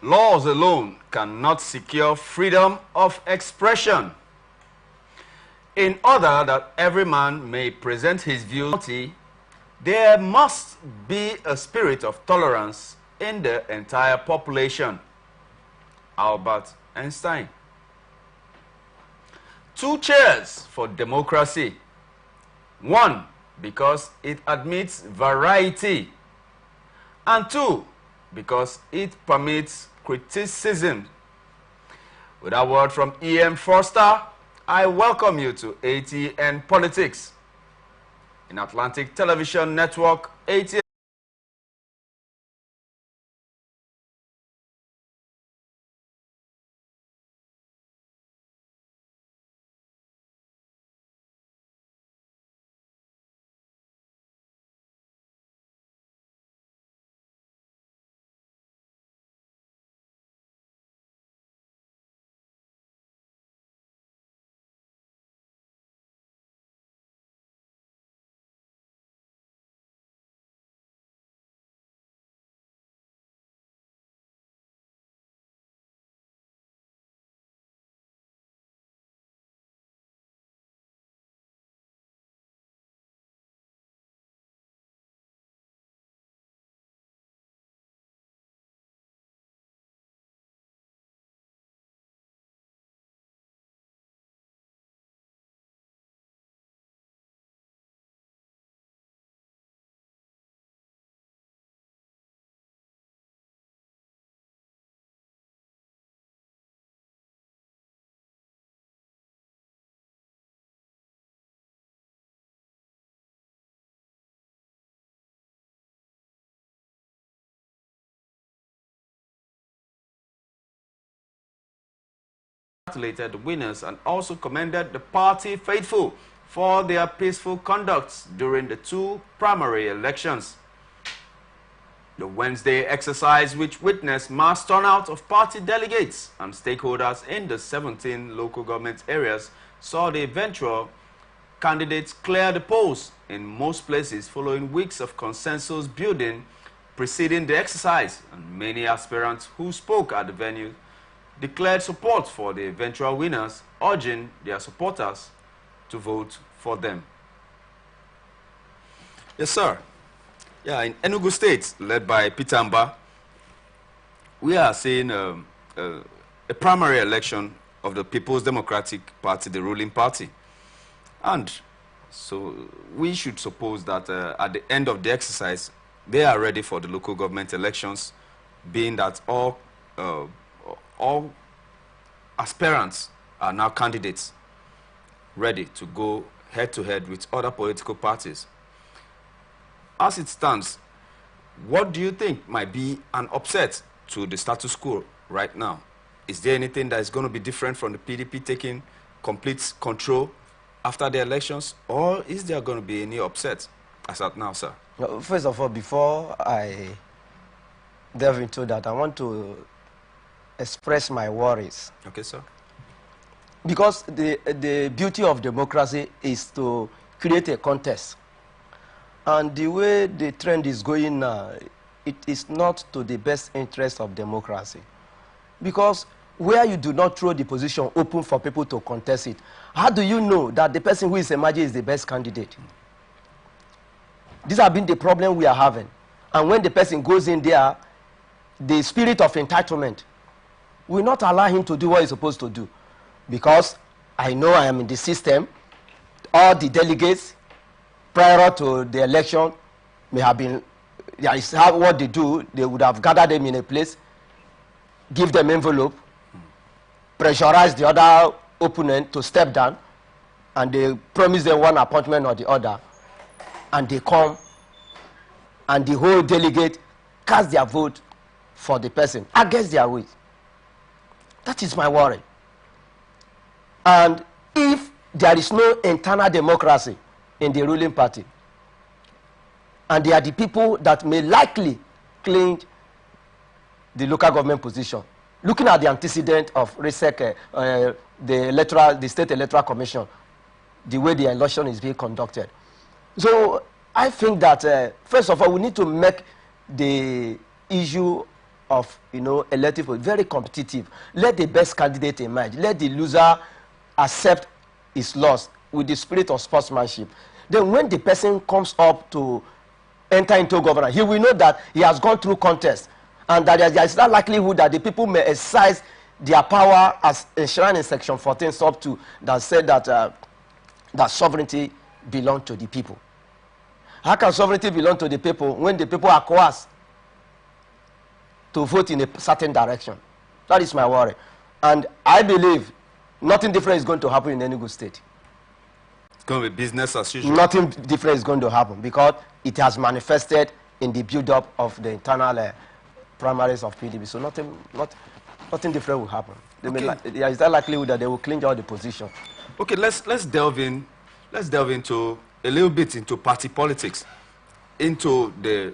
laws alone cannot secure freedom of expression. In order that every man may present his views, there must be a spirit of tolerance in the entire population. Albert Einstein. 2 cheers for democracy. 1, because it admits variety. And 2, because it permits criticism. With a word from E.M. Forster, I welcome you to ATN Politics. In Atlantic Television Network, ATN congratulated the winners and also commended the party faithful for their peaceful conduct during the 2 primary elections. The Wednesday exercise, which witnessed mass turnout of party delegates and stakeholders in the 17 local government areas, saw the eventual candidates clear the polls in most places following weeks of consensus building preceding the exercise, and many aspirants who spoke at the venue declared support for the eventual winners, urging their supporters to vote for them. Yes, sir. Yeah, in Enugu State, led by Peter Mba, we are seeing a primary election of the People's Democratic Party, the ruling party. And so we should suppose that at the end of the exercise, they are ready for the local government elections, being that all aspirants are now candidates ready to go head-to-head with other political parties. As it stands, what do you think might be an upset to the status quo right now? Is there anything that is going to be different from the PDP taking complete control after the elections, or is there going to be any upset as at now, sir? First of all, before I delve into that, I want to express my worries. Okay, sir. Because the beauty of democracy is to create a contest. And the way the trend is going now, it is not to the best interest of democracy. Because where you do not throw the position open for people to contest it, how do you know that the person who is emerging is the best candidate? These have been the problem we are having. And when the person goes in there, the spirit of entitlement will not allow him to do what he's supposed to do. Because I know I am in the system, all the delegates prior to the election may have been, what they do, they would have gathered them in a place, give them envelope, pressurize the other opponent to step down, and they promise them one appointment or the other, and they come, and the whole delegate cast their vote for the person against their will. That is my worry. And if there is no internal democracy in the ruling party, and they are the people that may likely claim the local government position, looking at the antecedent of RESEC, the State Electoral Commission, the way the election is being conducted. So I think that, first of all, we need to make the issue of, elective, very competitive. Let the best candidate emerge. Let the loser accept his loss with the spirit of sportsmanship. Then when the person comes up to enter into government, he will know that he has gone through contest, and that there is that likelihood that the people may exercise their power as enshrined in Section 14 sub 2 that said that that sovereignty belongs to the people. How can sovereignty belong to the people when the people are coerced to vote in a certain direction? That is my worry. And I believe nothing different is going to happen in any good state. It's going to be business as usual. Nothing different is going to happen because it has manifested in the build-up of the internal primaries of PDP. So nothing different will happen. There is that likelihood that they will clinch all the position. Okay, let's delve into a little bit into party politics, into the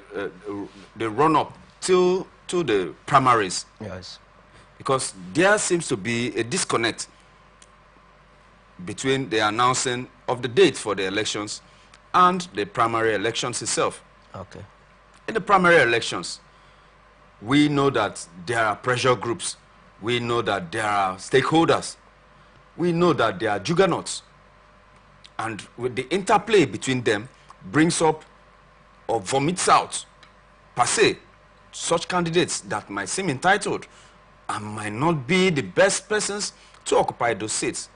run-up to the primaries. Yes. Because there seems to be a disconnect between the announcing of the date for the elections and the primary elections itself. Okay. In the primary elections, we know that there are pressure groups. We know that there are stakeholders. We know that there are juggernauts. And with the interplay between them brings up or vomits out, per se, such candidates that might seem entitled and might not be the best persons to occupy those seats,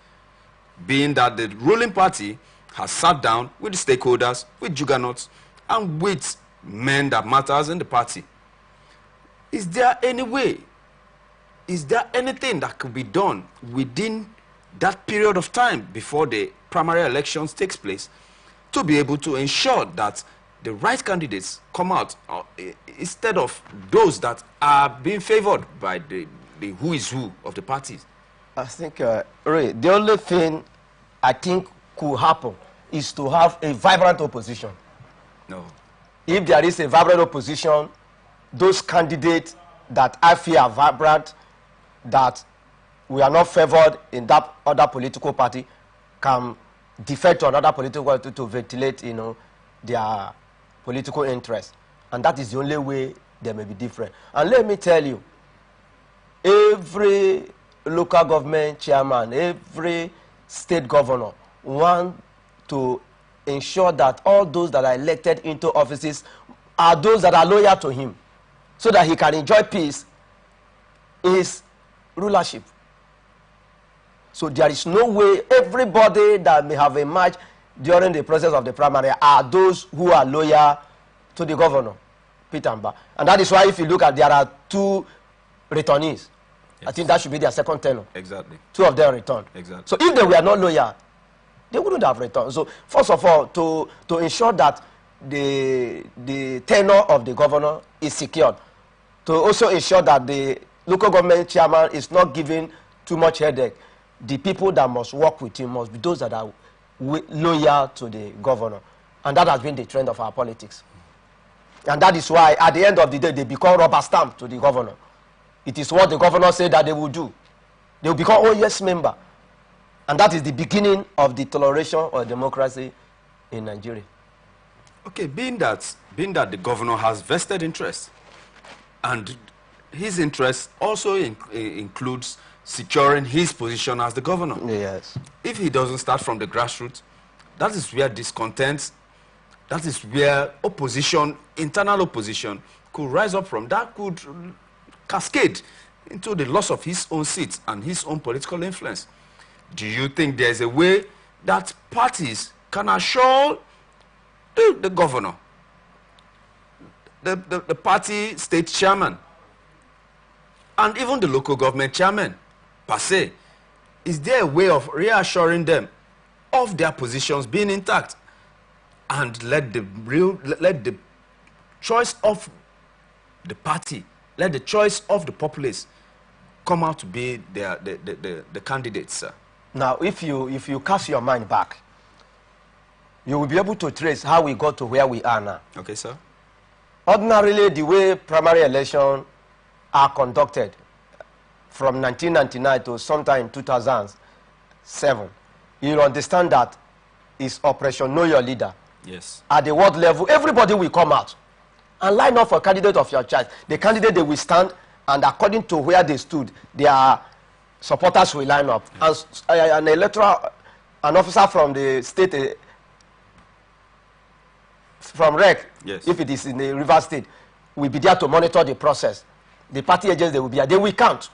being that the ruling party has sat down with the stakeholders, with juggernauts, and with men that matters in the party. Is there any way, is there anything that could be done within that period of time before the primary elections takes place to be able to ensure that the right candidates come out instead of those that are being favored by the who is who of the parties? I think, Ray, the only thing I think could happen is to have a vibrant opposition. No. If there is a vibrant opposition, those candidates that I feel are vibrant, that we are not favored in that other political party, can defect to another political party to ventilate, their political interest. And that is the only way they may be different. And let me tell you, every local government chairman, every state governor want to ensure that all those that are elected into offices are those that are loyal to him, so that he can enjoy peace in his rulership. So there is no way everybody that may have emerged during the process of the primary are those who are loyal to the governor, Peter Mba. And that is why if you look at, there are two returnees. Yes. I think that should be their second tenure. Exactly. Two of them returned. Exactly. So if they were not loyal, they wouldn't have returned. So first of all, to ensure that the tenure of the governor is secured, to also ensure that the local government chairman is not giving too much headache, the people that must work with him must be those that are loyal to the governor. And that has been the trend of our politics. And that is why at the end of the day, they become rubber stamp to the governor. It is what the governor said that they will do. They will become OES member. And that is the beginning of the toleration of democracy in Nigeria. Okay, being that the governor has vested interest, and his interest also includes securing his position as the governor. Yes. If he doesn't start from the grassroots, that is where discontent, that is where opposition, internal opposition, could rise up from. That could cascade into the loss of his own seats and his own political influence. Do you think there's a way that parties can assure the governor, the party state chairman, and even the local government chairman, per se, is there a way of reassuring them of their positions being intact, and let the choice of the party, let the choice of the populace come out to be the candidates, sir? Now, if you cast your mind back, you will be able to trace how we got to where we are now. Okay, sir. Ordinarily, the way primary elections are conducted from 1999 to sometime in 2007, you understand that it's Operation Know Your Leader. Yes. At the world level, everybody will come out and line up for a candidate of your choice. The candidate they will stand and according to where they stood, their supporters will line up. Yes. And an officer from the state, from REC, yes, if it is in the River State, will be there to monitor the process. The party agents, they will be there. They will count.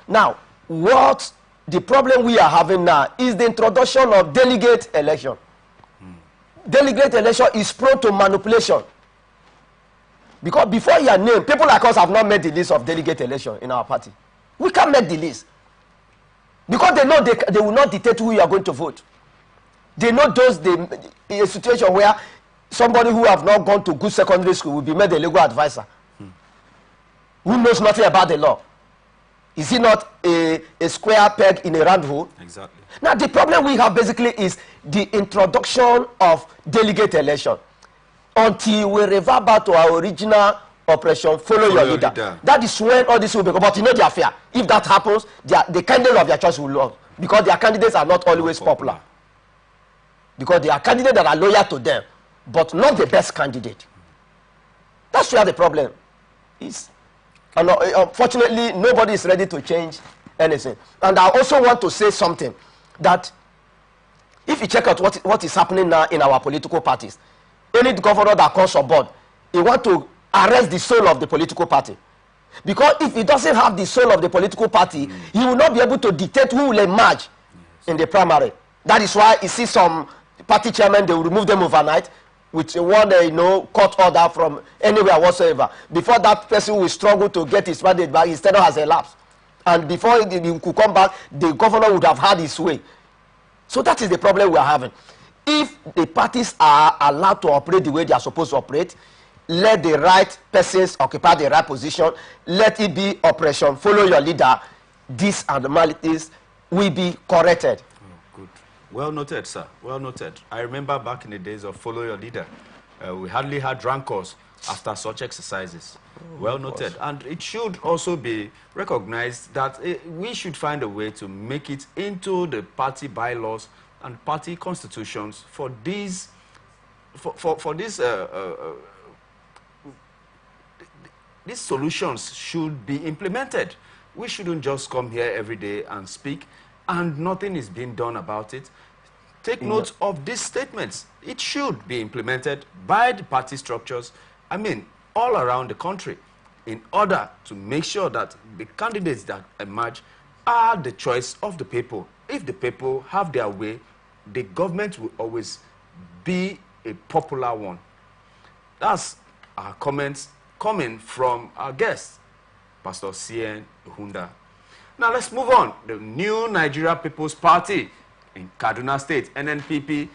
Now, what the problem we are having now is the introduction of delegate election. Delegate election is prone to manipulation. Because before you are named, people like us have not made the list of delegate election in our party. We can't make the list. Because they know they will not dictate who you are going to vote. They know a situation where somebody who have not gone to good secondary school will be made a legal advisor. Who knows nothing about the law. Is he not a square peg in a round hole? Exactly. Now, the problem we have basically is the introduction of delegate election. Until we revert back to our original operation, follow your leader. That is when all this will become. But you know their fear. If that happens, the candidate of their choice will lose. Because their candidates are not always popular. Because they are candidates that are loyal to them, but not the best candidate. That's where the problem is. And unfortunately, nobody is ready to change anything. And I also want to say something, that if you check out what is happening now in our political parties, any governor that comes on board, he wants to arrest the soul of the political party. Because if he doesn't have the soul of the political party, he will not be able to dictate who will emerge in the primary. That is why you see some party chairmen, they will remove them overnight with one court order from anywhere whatsoever. Before that person will struggle to get his mandate back, his tenure has elapsed. And before he could come back, the governor would have had his way. So that is the problem we are having. If the parties are allowed to operate the way they are supposed to operate, let the right persons occupy the right position, let it be operation, follow your leader, these abnormalities will be corrected. Good. Well noted, sir. Well noted. I remember back in the days of follow your leader, we hardly had rancors after such exercises. Well noted. And it should also be recognized that we should find a way to make it into the party bylaws and party constitutions for these, these solutions should be implemented. We shouldn't just come here every day and speak and nothing is being done about it. Take note of these statements. It should be implemented by the party structures, I mean, all around the country, in order to make sure that the candidates that emerge are the choice of the people. If the people have their way, the government will always be a popular one. That's our comments coming from our guest, Pastor C.N. Hunda. Now let's move on. The new Nigeria People's Party in Kaduna State, NNPP,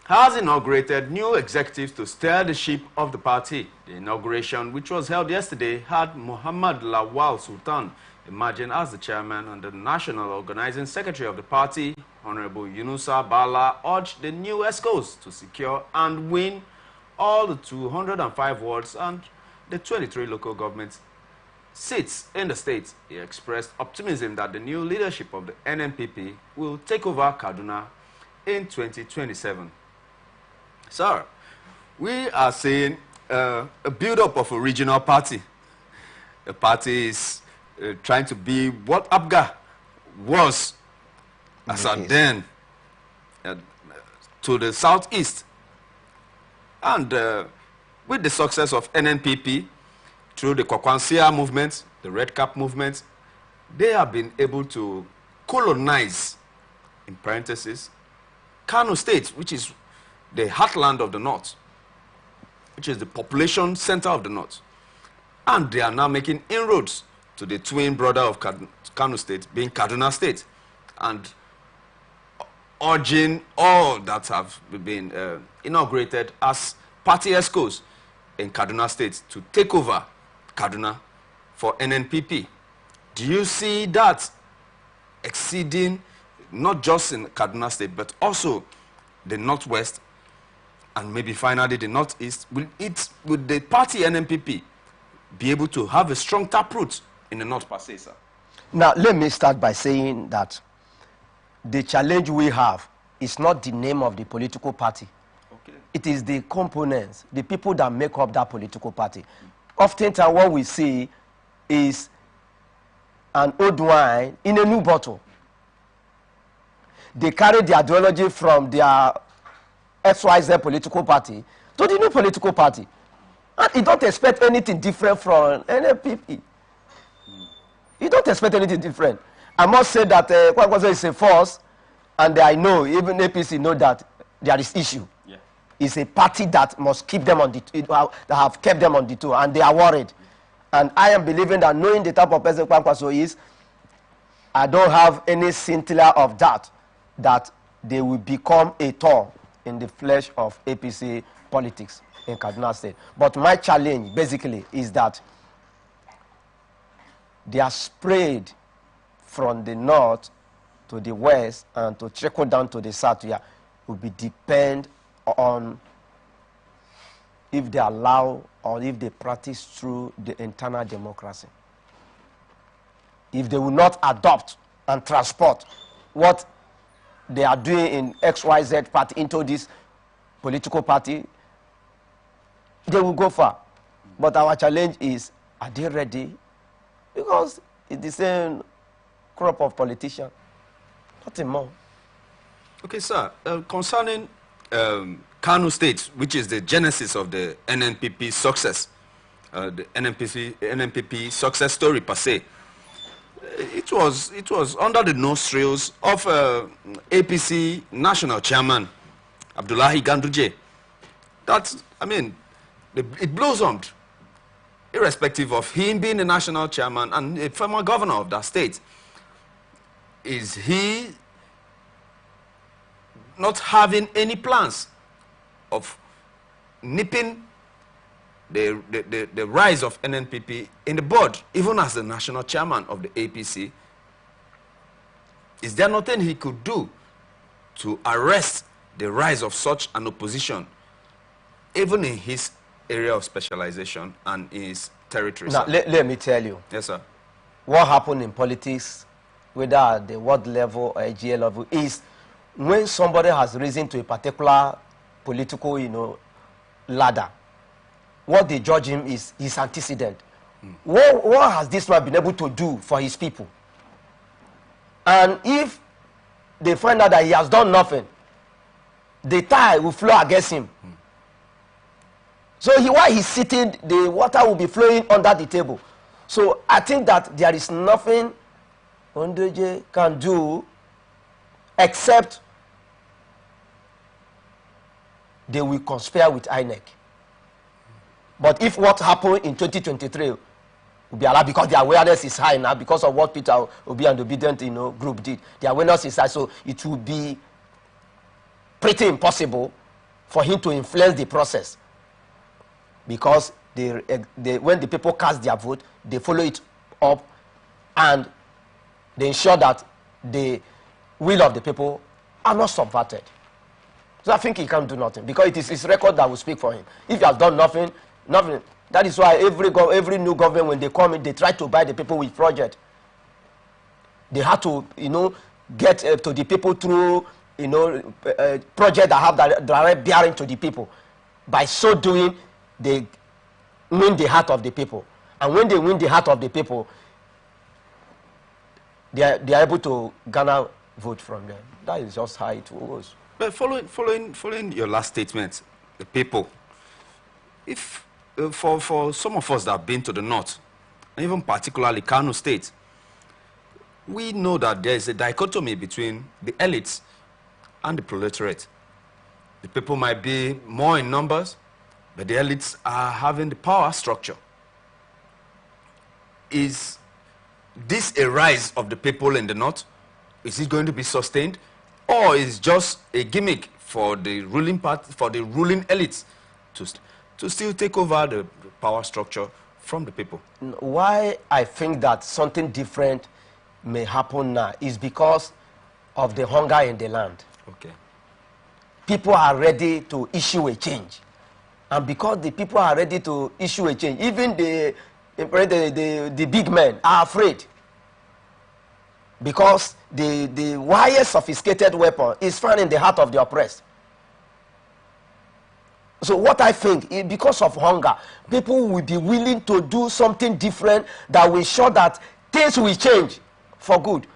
has inaugurated new executives to steer the ship of the party. The inauguration, which was held yesterday, had Muhammad Lawal Sultan emerging as the chairman, and the national organizing secretary of the party, Honorable Yunusa Bala, urged the new ESCOs to secure and win all the 205 wards and the 23 local government seats in the state. He expressed optimism that the new leadership of the NNPP will take over Kaduna in 2027. Sir, we are seeing a build-up of a regional party. The party is trying to be what APGA was as a then to the southeast. And with the success of NNPP, through the Kwakwansia movement, the Red Cap movement, they have been able to colonize, in parentheses, Kano State, which is the heartland of the north, which is the population center of the north. And they are now making inroads to the twin brother of Kano State, being Kaduna State, and urging all that have been inaugurated as party ESCOs in Kaduna State to take over Kaduna for NNPP. Do you see that exceeding not just in Kaduna State, but also the Northwest and maybe finally the Northeast? Will the party NNPP be able to have a strong taproot in the North per se, sir? Now, let me start by saying that the challenge we have is not the name of the political party. Okay. It is the components, the people that make up that political party. Oftentimes what we see is an old wine in a new bottle. They carry the ideology from their XYZ political party to the new political party. And you don't expect anything different from NPP. You don't expect anything different. I must say that Kwankwaso is a force, and I know, even APC know that there is issue. Yeah. It's a party that must keep them on the, that have kept them on the toe, and they are worried. And I am believing that, knowing the type of person Kwankwaso is, I don't have any scintilla of doubt that they will become a thorn in the flesh of APC politics in Kaduna State. But my challenge basically is that they are sprayed from the north to the west and to trickle down to the south. Yeah, will be depend on if they allow or if they practice through the internal democracy. If they will not adopt and transport what they are doing in XYZ party into this political party, they will go far. But our challenge is, are they ready? Because it's the same crop of politicians, nothing more. Okay, sir. Concerning Kano State, which is the genesis of the NNPP success, the NNPP success story per se, it was under the nostrils of APC national chairman Abdullahi Ganduje that, I mean, it blossomed, irrespective of him being the national chairman and a former governor of that state. Is he not having any plans of nipping the rise of NNPP in the bud, even as the national chairman of the APC? Is there nothing he could do to arrest the rise of such an opposition, even in his area of specialization and in his territory? Now, let me tell you. Yes, sir. What happened in politics, whether at the world level or AGL level, is when somebody has risen to a particular political, ladder, what they judge him is his antecedent. What has this man been able to do for his people? And if they find out that he has done nothing, the tide will flow against him. So while he's sitting, the water will be flowing under the table. So I think that there is nothing Ondeje can do except they will conspire with INEC. But if what happened in 2023 will be allowed, because the awareness is high now, because of what Peter Obi and the Obedient group did, the awareness is high, so it will be pretty impossible for him to influence the process. Because when the people cast their vote, they follow it up and they ensure that the will of the people are not subverted. So I think he can't do nothing, because it is his record that will speak for him. If he has done nothing. That is why every new government, when they come in, they try to buy the people with project. They have to, get to the people through, project that have direct bearing to the people. By so doing, they win the heart of the people. And when they win the heart of the people, they are able to garner vote from them. That is just how it goes. But following your last statement, the people, if for some of us that have been to the north, and even particularly Kano State, we know that there is a dichotomy between the elites and the proletariat. The people might be more in numbers, but the elites are having the power structure. Is this a rise of the people in the north? Is it going to be sustained? Or is just a gimmick for the ruling party, for the ruling elites to still take over the power structure from the people? Why I think that something different may happen now is because of the hunger in the land. Okay. People are ready to issue a change. And because the people are ready to issue a change, even the big men are afraid. Because the wire sophisticated weapon is found in the heart of the oppressed. So what I think is because of hunger, people will be willing to do something different that will ensure that things will change for good.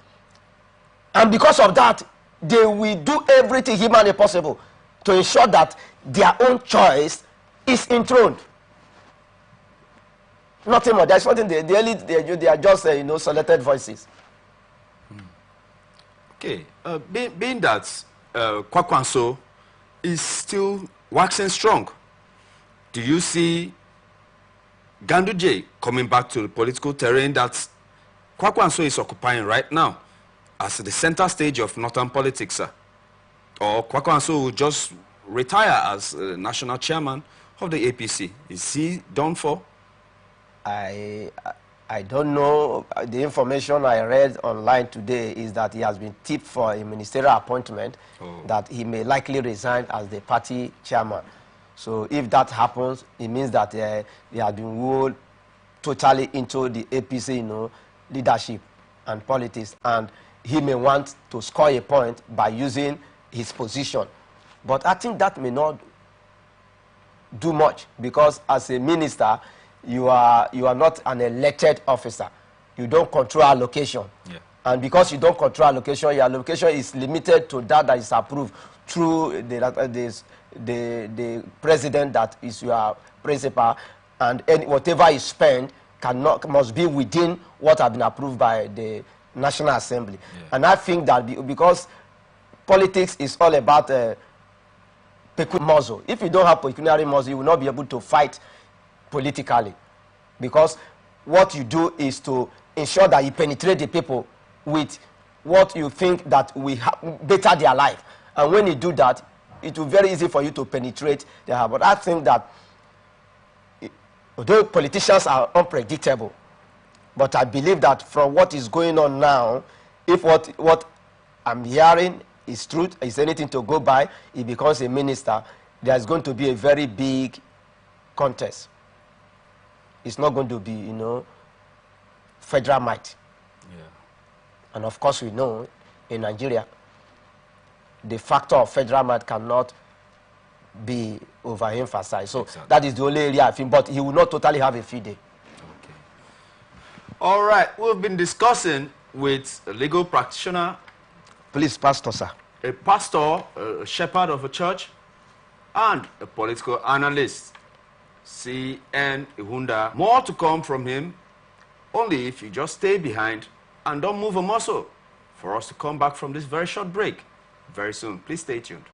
And because of that, they will do everything humanly possible to ensure that their own choice is enthroned. Nothing more. There's nothing. They are just selected voices. Okay. Being that Kwakwanso is still waxing strong, do you see Ganduje coming back to the political terrain that Kwakwanso is occupying right now as the center stage of northern politics, sir? Or Kwakwanso will just retire as national chairman of the APC? Is he done for? I don't know. The information I read online today is that he has been tipped for a ministerial appointment, that he may likely resign as the party chairman. So if that happens, it means that he has been ruled totally into the APC, leadership and politics, and he may want to score a point by using his position. But I think that may not do much, because as a minister, you are not an elected officer. You don't control allocation. Yeah. And because you don't control allocation, your allocation is limited to that is approved through the president, that is your principal, and whatever is spent must be within what has been approved by the National Assembly. Yeah. And I think that because politics is all about pecuniary muscle. If you don't have pecuniary muscle, you will not be able to fight politically, because what you do is to ensure that you penetrate the people with what you think that will better their life. And when you do that, it will be very easy for you to penetrate their heart. But I think that although politicians are unpredictable, but I believe that from what is going on now, if what I'm hearing is truth, is anything to go by, he becomes a minister, there's going to be a very big contest. It's not going to be, federal might. Yeah. And of course we know in Nigeria, the factor of federal might cannot be overemphasized. So exactly. That is the only area I think, but he will not totally have a field day. Okay. All right, we've been discussing with a legal practitioner. Please, pastor, sir. A pastor, a shepherd of a church, and a political analyst, C.N. Ihunda. More to come from him, only if you just stay behind and don't move a muscle for us to come back from this very short break very soon. Please stay tuned.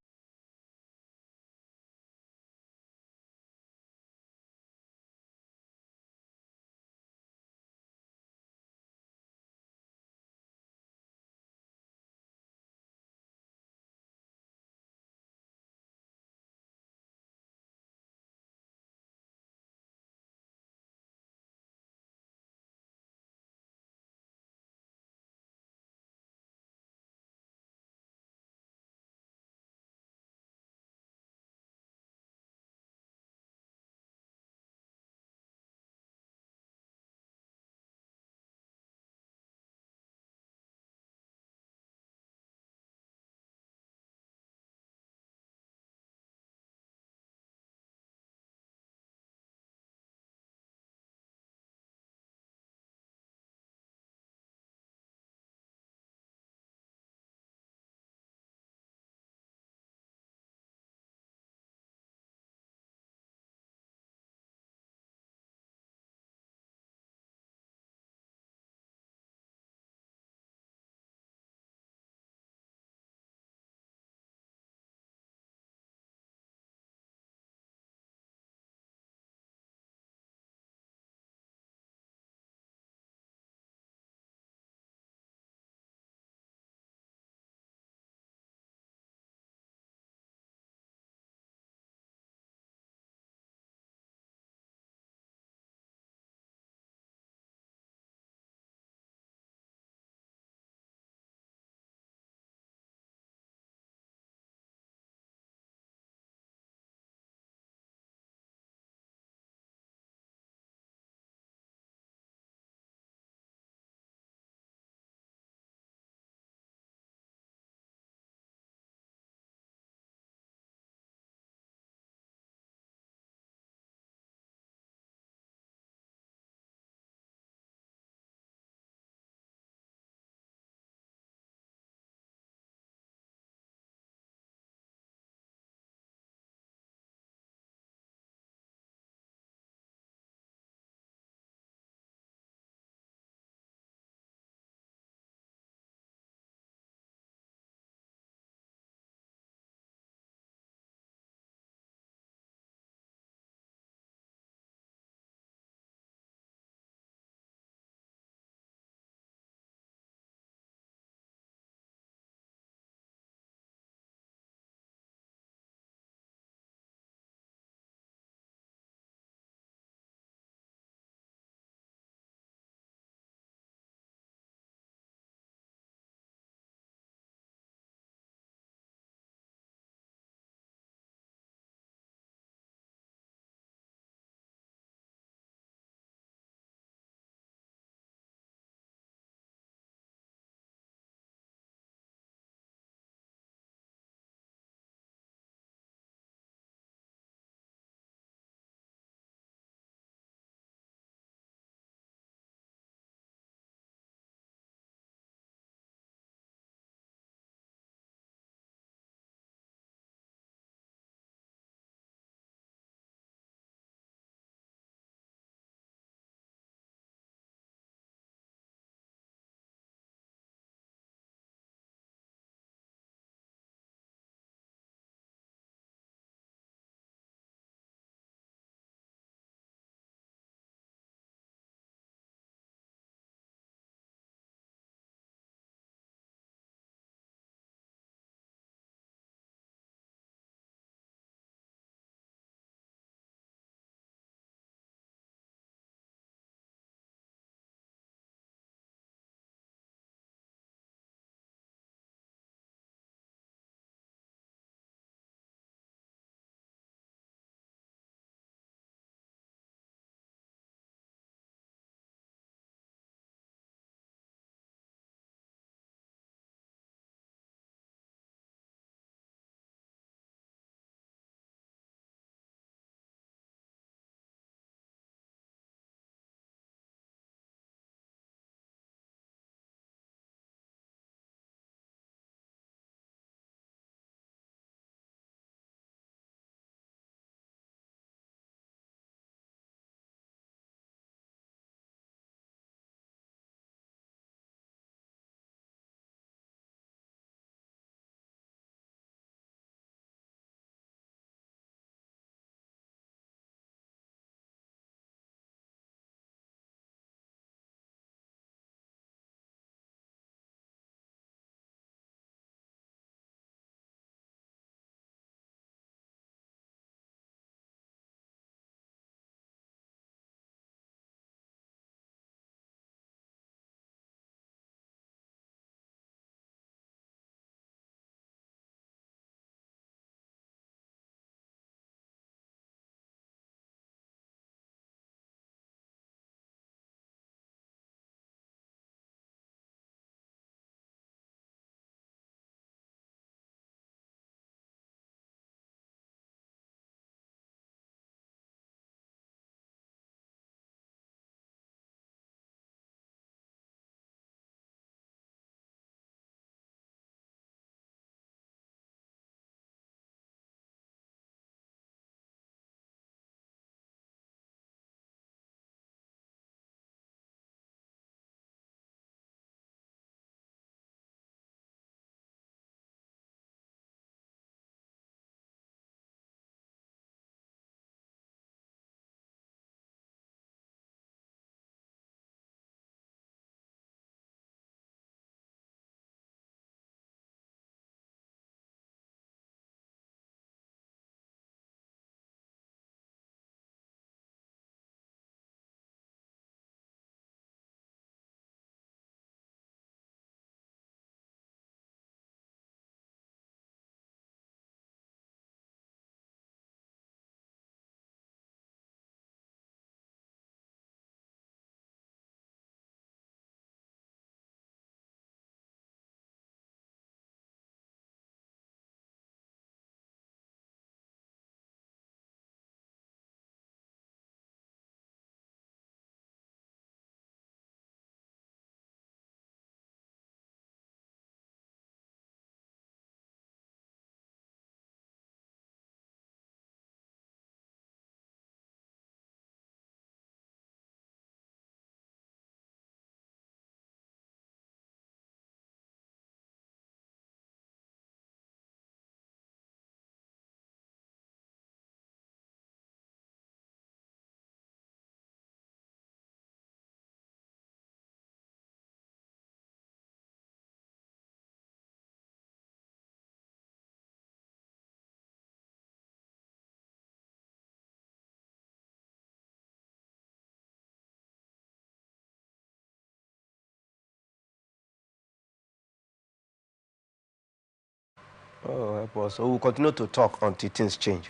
Oh, help us. So we'll continue to talk until things change.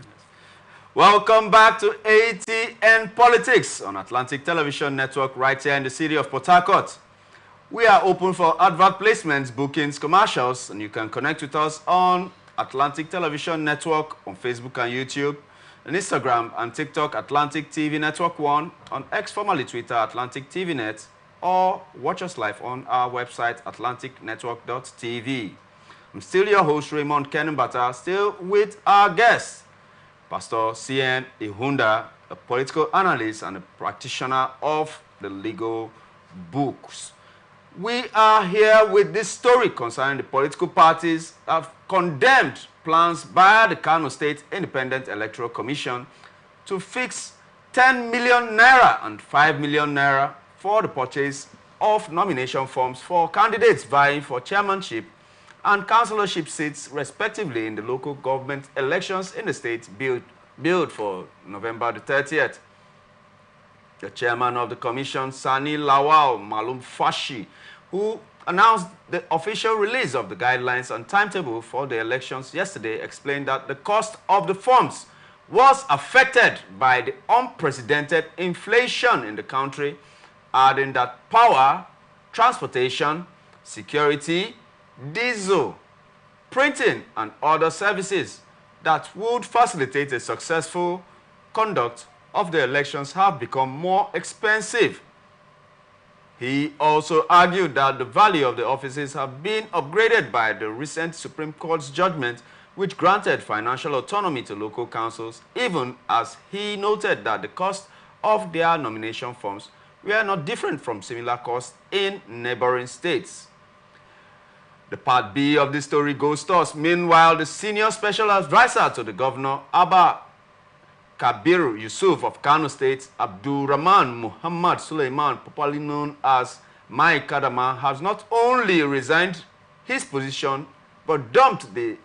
Welcome back to ATN Politics on Atlantic Television Network right here in the city of Port Harcourt. We are open for advert placements, bookings, commercials, and you can connect with us on Atlantic Television Network on Facebook and YouTube, on Instagram and TikTok, Atlantic TV Network 1, on X, formerly Twitter, Atlantic TV Net, or watch us live on our website, atlanticnetwork.tv. I'm still your host, Raymond Kenembata, still with our guest, Pastor C.N. Ihunda, a political analyst and a practitioner of the legal books. We are here with this story concerning the political parties that have condemned plans by the Kano State Independent Electoral Commission to fix 10 million naira and 5 million naira for the purchase of nomination forms for candidates vying for chairmanship and councillorship seats, respectively, in the local government elections in the state billed for November the 30th. The chairman of the commission, Sani Lawal Malum Fashi, who announced the official release of the guidelines and timetable for the elections yesterday, explained that the cost of the forms was affected by the unprecedented inflation in the country, adding that power, transportation, security, diesel, printing, and other services that would facilitate a successful conduct of the elections have become more expensive. He also argued that the value of the offices have been upgraded by the recent Supreme Court's judgment, which granted financial autonomy to local councils, even as he noted that the cost of their nomination forms were not different from similar costs in neighboring states. The part B of this story goes thus. Meanwhile, the senior special advisor to the governor, Abba Kabir Yusuf of Kano State, Abdul Rahman Muhammad Suleiman, popularly known as Mai Kadama, has not only resigned his position, but dumped the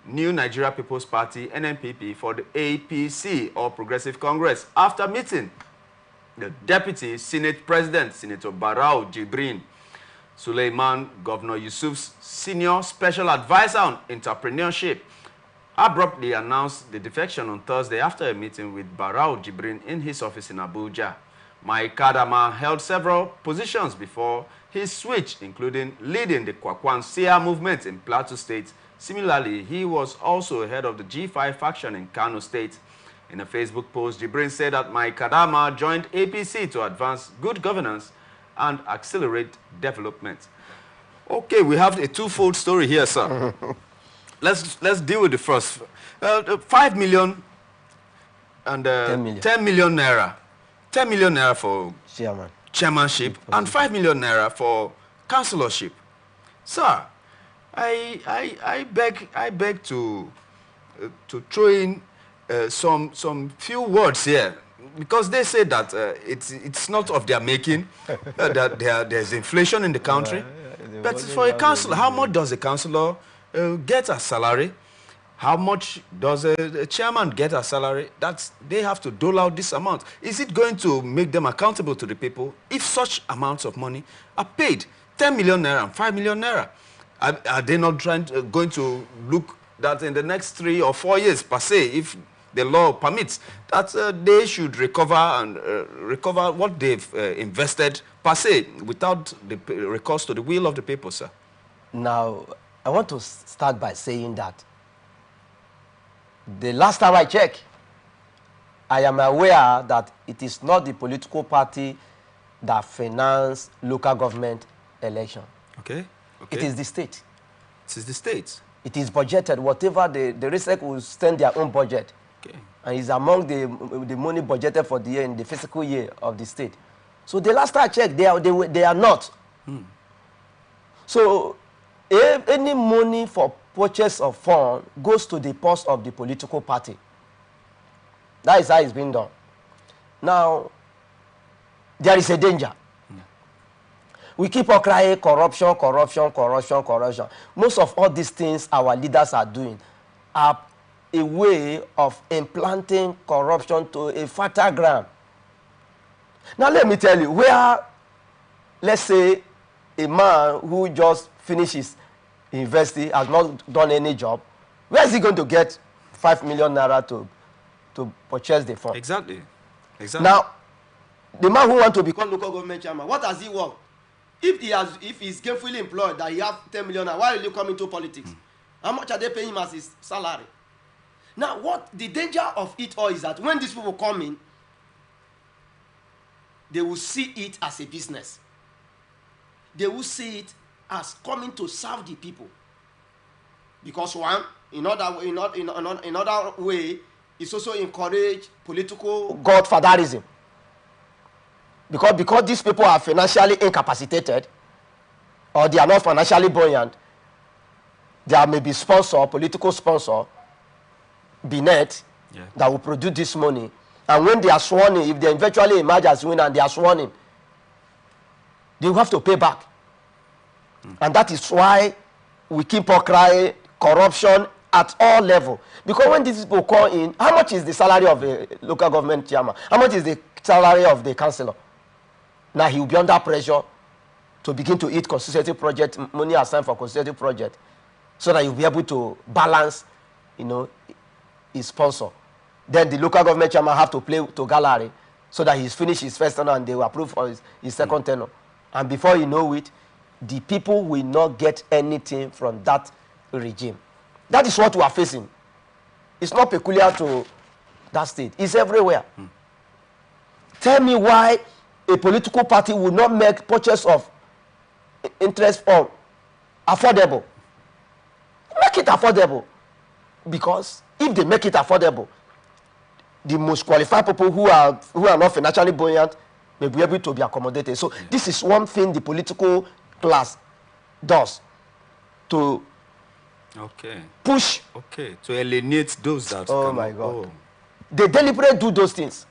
New Nigeria People's Party, NNPP, for the APC, or Progressive Congress, after meeting the Deputy Senate President, Senator Barau Jibrin. Suleiman, Governor Yusuf's senior special advisor on entrepreneurship, abruptly announced the defection on Thursday after a meeting with Barau Jibrin in his office in Abuja. Mai Kadama held several positions before his switch, including leading the Kwakwansia movement in Plateau State. Similarly, he was also head of the G5 faction in Kano State. In a Facebook post, Jibrin said that Mai Kadama joined APC to advance good governance and accelerate development. Okay, we have a twofold story here, sir. Let's deal with the first. 5 million and 10 million naira. 10 million naira for chairmanship and 5 million naira for councillorship. Sir, I beg to throw in some few words here, because they say that it's not of their making, that there's inflation in the country. But for a councillor, how much does a councillor get a salary? How much does a chairman get a salary? They have to dole out this amount. Is it going to make them accountable to the people if such amounts of money are paid? 10 million naira and 5 million naira. Are they not going to look that in the next 3 or 4 years, per se, if the law permits, that they should recover and recover what they've invested, per se, without the recourse to the will of the people, sir? Now, I want to start by saying that the last time I checked, I am aware that it is not the political party that finance local government election. Okay. It is the state. It is the state. It is budgeted. Whatever the RISEC will send their own budget. Okay. And it's among the money budgeted for the year in the fiscal year of the state. So the last time I checked, they are not. So if any money for purchase of fund goes to the purse of the political party. That is how it's being done. Now, there is a danger. We keep on crying corruption, corruption, corruption, corruption. Most of all these things our leaders are doing are a way of implanting corruption to a fertile ground. Now let me tell you, where, let's say, a man who just finished his university, has not done any job, Where is he going to get 5 million naira to purchase the fund? Exactly. Exactly. Now, the man who wants to become local government chairman, what has he worked? If he's gainfully employed, that he has 10 million naira, why will he come into politics? How much are they paying him as his salary? Now, what the danger of it all is that when these people come in, they will see it as a business. They will see it as coming to serve the people. Because one, in another way, it's also encourage political godfatherism. Because these people are financially incapacitated, or they are not financially buoyant, there may be sponsor, political sponsor, Binet, that will produce this money. And when they are sworn in, if they eventually emerge as winner and they are sworn in, they will have to pay back. And that is why we keep on crying corruption at all levels. Because when these people call in, how much is the salary of a local government chairman? How much is the salary of the councillor? Now he will be under pressure to begin to eat constituency project, money assigned for constituency project, so that he will be able to balance, his sponsor. Then the local government chairman have to play to gallery so that he's finished his first tenure and they will approve for his second tenure. And before you know it, the people will not get anything from that regime. That is what we are facing. It's not peculiar to that state. It's everywhere. Tell me why a political party will not make purchase of interest fund affordable. Make it affordable. Because if they make it affordable, the most qualified people who are not financially buoyant may be able to be accommodated. So this is one thing the political class does to push. To alienate those that. Oh my God! They deliberately do those things.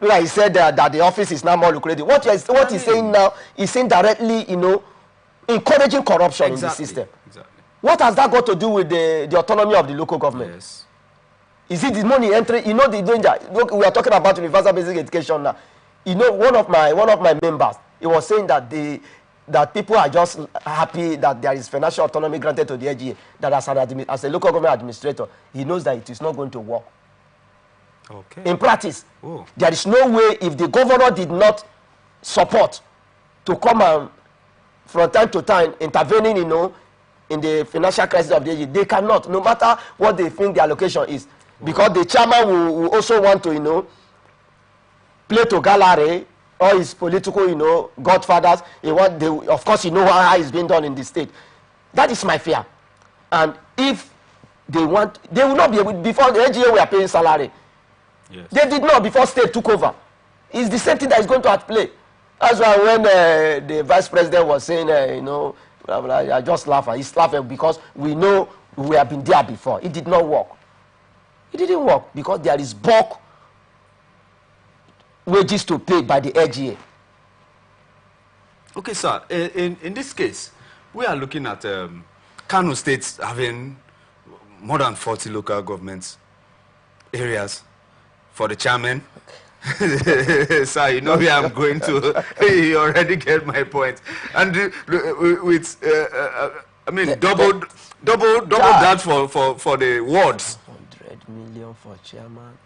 Like he said that the office is now more lucrative. What he's saying now is saying directly, encouraging corruption in the system. Exactly. What has that got to do with the autonomy of the local government? Yes. Is it the money entering? The danger. Look, we are talking about universal basic education now. One of my members, he was saying that people are just happy that there is financial autonomy granted to the AGA. That as a local government administrator, he knows that it is not going to work. In practice, there is no way, if the governor did not support to come and from time to time intervening, in the financial crisis of the AGA, they cannot, no matter what they think the allocation is. Because the chairman will also want to, play to gallery, all his political, godfathers. Of course, how it's being done in the state. That is my fear. And if they will not be able, before the AGA were paying salary. Yes. They did not before state took over. It's the same thing that is going to at play. That's why when the vice president was saying, I just laugh. He's laughing because we know we have been there before. It did not work. It didn't work because there is bulk wages to pay by the AGA. Okay, sir. In this case, we are looking at Kano State having more than 40 local government areas for the chairman. Sir, you know where I'm going to. You already get my point. And with, double that for the wards. 100 million for chairman.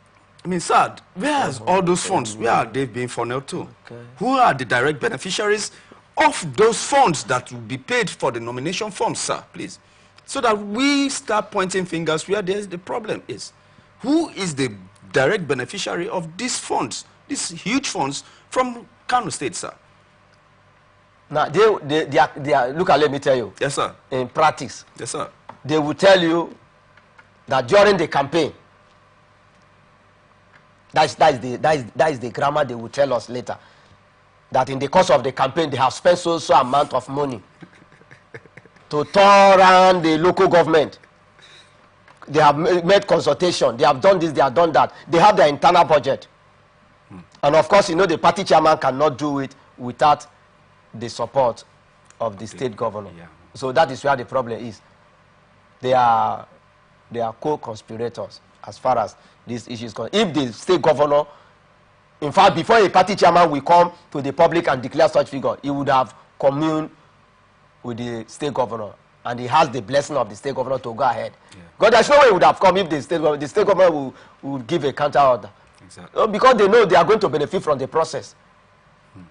Sir, where is all those funds? Where are they being funneled to? Who are the direct beneficiaries of those funds that will be paid for the nomination forms, sir, please? So that we start pointing fingers where the problem is. Who is the direct beneficiary of these funds, these huge funds from Kano State, sir? Now, they are, look, let me tell you. Yes, sir. In practice. Yes, sir. They will tell you that during the campaign, that is the grammar they will tell us later, that in the course of the campaign, they have spent so amount of money to turn around the local government. They have made consultation. They have done this, they have done that. They have their internal budget. And of course, the party chairman cannot do it without the support of the state governor. Yeah. So that is where the problem is. They are co-conspirators as far as this issue is concerned. If the state governor, in fact, before a party chairman will come to the public and declare such figure, he would have communed with the state governor and he has the blessing of the state governor to go ahead. Yeah. Because there's no way he would have come if the state governor would give a counter order. Exactly. Because they know they are going to benefit from the process.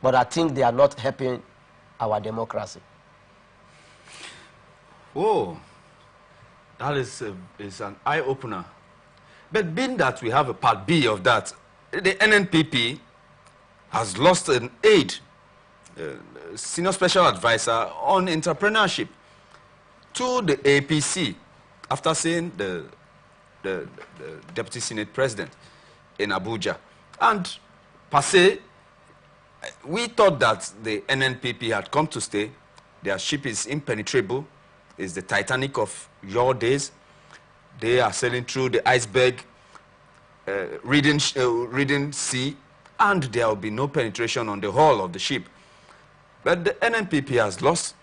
But I think they are not helping our democracy. Oh, that is an eye-opener. But being that we have a part B of that, the NNPP has lost an aide, senior special advisor on entrepreneurship, to the APC after seeing the Deputy Senate President in Abuja. And per se, we thought that the NNPP had come to stay. Their ship is impenetrable. It's the Titanic of your days. They are sailing through the iceberg, reading sea, and there will be no penetration on the hull of the ship. But the NNPP has lost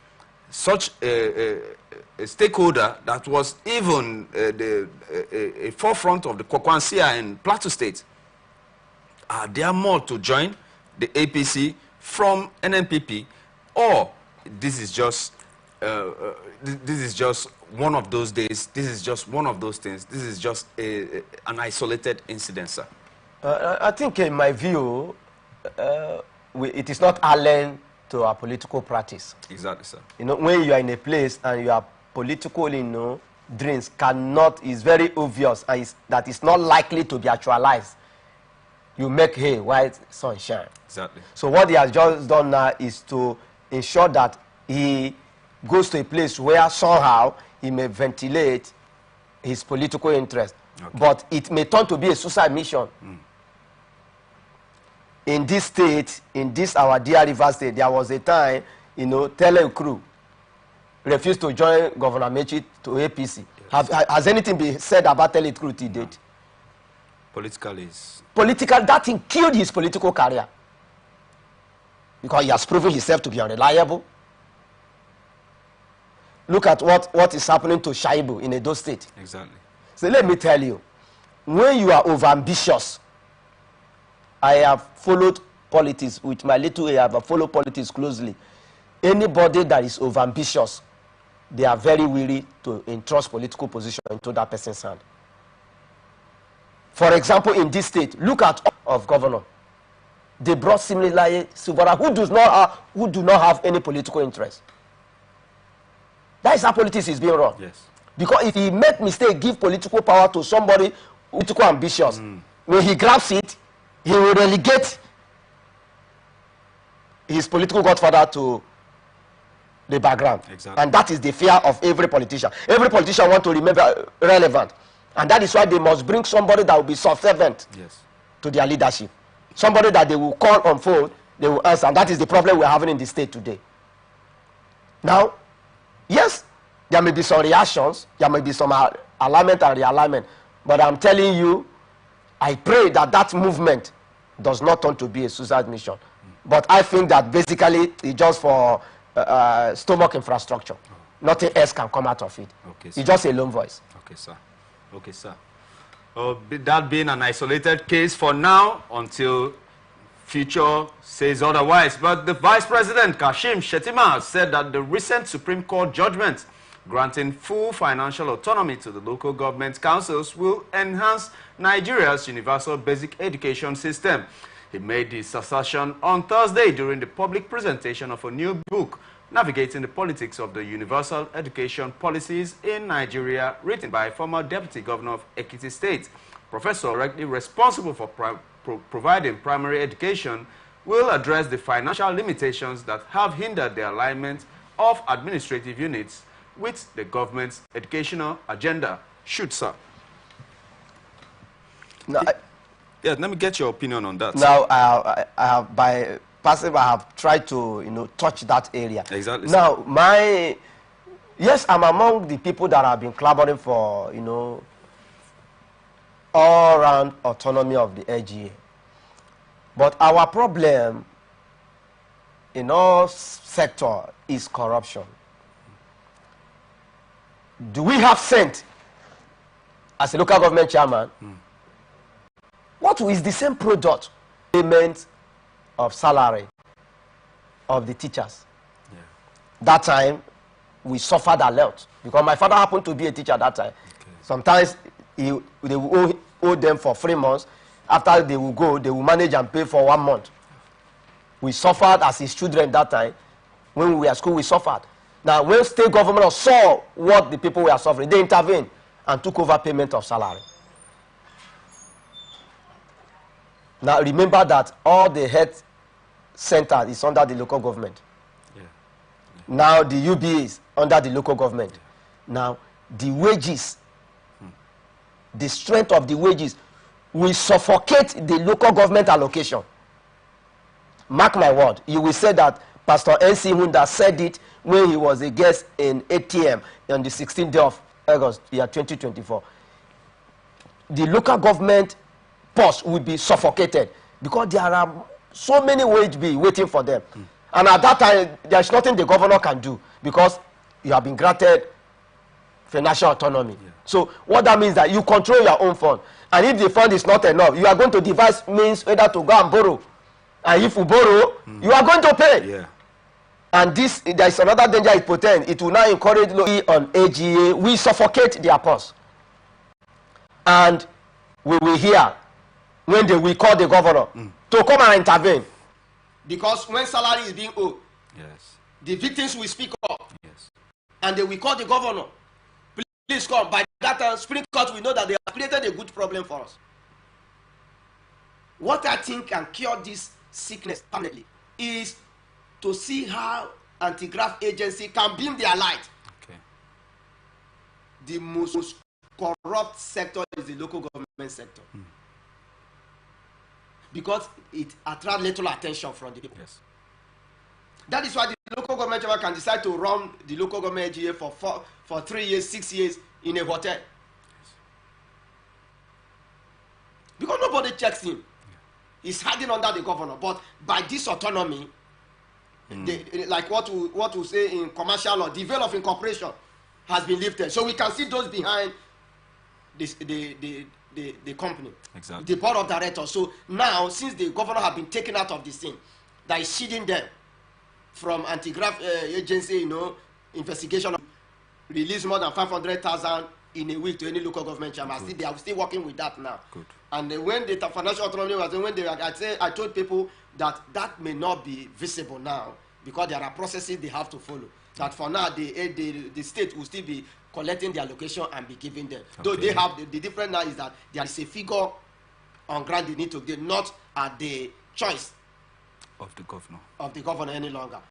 such a stakeholder that was even a forefront of the Kwakwansia in Plateau State. Are there more to join the APC from NNPP, or this is just one of those days, this is just one of those things, this is just an isolated incident, sir? I think in my view, it is not alien to our political practice. Exactly, sir. You know, when you are in a place and your political, dreams is very obvious and that is not likely to be actualized, you make hay while sun shine. Exactly. So what he has just done now is to ensure that he goes to a place where somehow he may ventilate his political interest. Okay. But it may turn to be a suicide mission. In this state, in this our dear River State, there was a time, Tele Crew refused to join Governor Mechi to APC. Yes. Has anything been said about Tele Crew to date? Political, that thing killed his political career. Because he has proven himself to be unreliable. Look at what is happening to Shaibu in Edo State. Exactly. So let me tell you, when you are overambitious, I have followed politics with my little age. I have followed politics closely. Anybody that is overambitious, they are very weary to entrust political position into that person's hand. For example, in this state, look at of governor. They brought similarly Silvera, who do not have any political interest. That is how politics is being run. Yes. Because if he make mistake, give political power to somebody political ambitious, when he grabs it, he will relegate his political godfather to the background. Exactly. And that is the fear of every politician. Every politician wants to remain relevant. And that is why they must bring somebody that will be subservient to their leadership. Somebody that they will call on phone, they will answer. And that is the problem we're having in the state today. Now, yes, there may be some reactions, there may be some alignment and realignment. But I'm telling you, I pray that that movement does not turn to be a suicide mission. But I think that basically it's just for stomach infrastructure. Nothing else can come out of it. Okay, it's just a lone voice. Okay, sir. Okay, sir. That being an isolated case for now until future says otherwise. But the Vice President, Kashim Shettima, said that the recent Supreme Court judgment granting full financial autonomy to the local government councils will enhance Nigeria's universal basic education system. He made this assertion on Thursday during the public presentation of a new book, Navigating the Politics of the Universal Education Policies in Nigeria, written by former Deputy Governor of Ekiti State. Professor directly responsible for providing primary education will address the financial limitations that have hindered the alignment of administrative units with the government's educational agenda. Shoot, sir. Now, yeah, let me get your opinion on that. Now, I have by passive, I have tried to, touch that area. Exactly. Now, yes, I'm among the people that have been clamoring for, all-round autonomy of the LGA. But our problem in all sector is corruption. Do we have sent, as a local government chairman, what is the same product, payment of salary of the teachers? Yeah. That time, we suffered a lot because my father happened to be a teacher at that time. Okay. Sometimes they will owe them for 3 months. After they will go, they will manage and pay for 1 month. We suffered as his children that time. When we were at school, we suffered. Now, when state government saw what the people were suffering, they intervened and took over payment of salary. Now, remember that all the health center is under the local government. Yeah. Now, the UBA is under the local government. Now, the wages, the strength of the wages will suffocate the local government allocation. Mark my word. You will say that Pastor N.C. Hunda said it when he was a guest in ATM on the 16th day of August, year 2024. The local government post will be suffocated because there are so many wage bills waiting for them. And at that time, there's nothing the governor can do because you have been granted financial autonomy. Yeah. So what that means that you control your own fund. And if the fund is not enough, you are going to devise means whether to go and borrow. And if you borrow, you are going to pay. Yeah. And this, there is another danger it portends. It will now encourage low on AGA. We suffocate their purse. And we will hear when they will call the governor to come and intervene. Because when salary is being owed, Yes. the victims will speak up. Yes. And they will call the governor. Please come. By that time, Supreme Court will know that they have created a good problem for us. What I think can cure this sickness permanently is to see how anti-graft agency can beam their light. Okay. The most corrupt sector is the local government sector. Because it attracts little attention from the people. Yes. That is why the local government chairman can decide to run the local government AGA for 3 years, 6 years in a hotel. Yes. Because nobody checks him. He's hiding under the governor. But by this autonomy, like what we say in commercial law, the veil of incorporation has been lifted. So we can see those behind this, the company, Exactly. the board of directors. So now, since the governor has been taken out of the scene, that is shielding them from anti-graft agency, investigation, release more than 500,000 in a week to any local government chairman. They are still working with that now. Good. And when the financial autonomy was, I told people that may not be visible now because there are processes they have to follow. That for now, the state will still be collecting the allocation and be giving them. Okay. Though they have the difference now is that there is a figure on ground they need to get, not at the choice Of the governor. Of the governor any longer.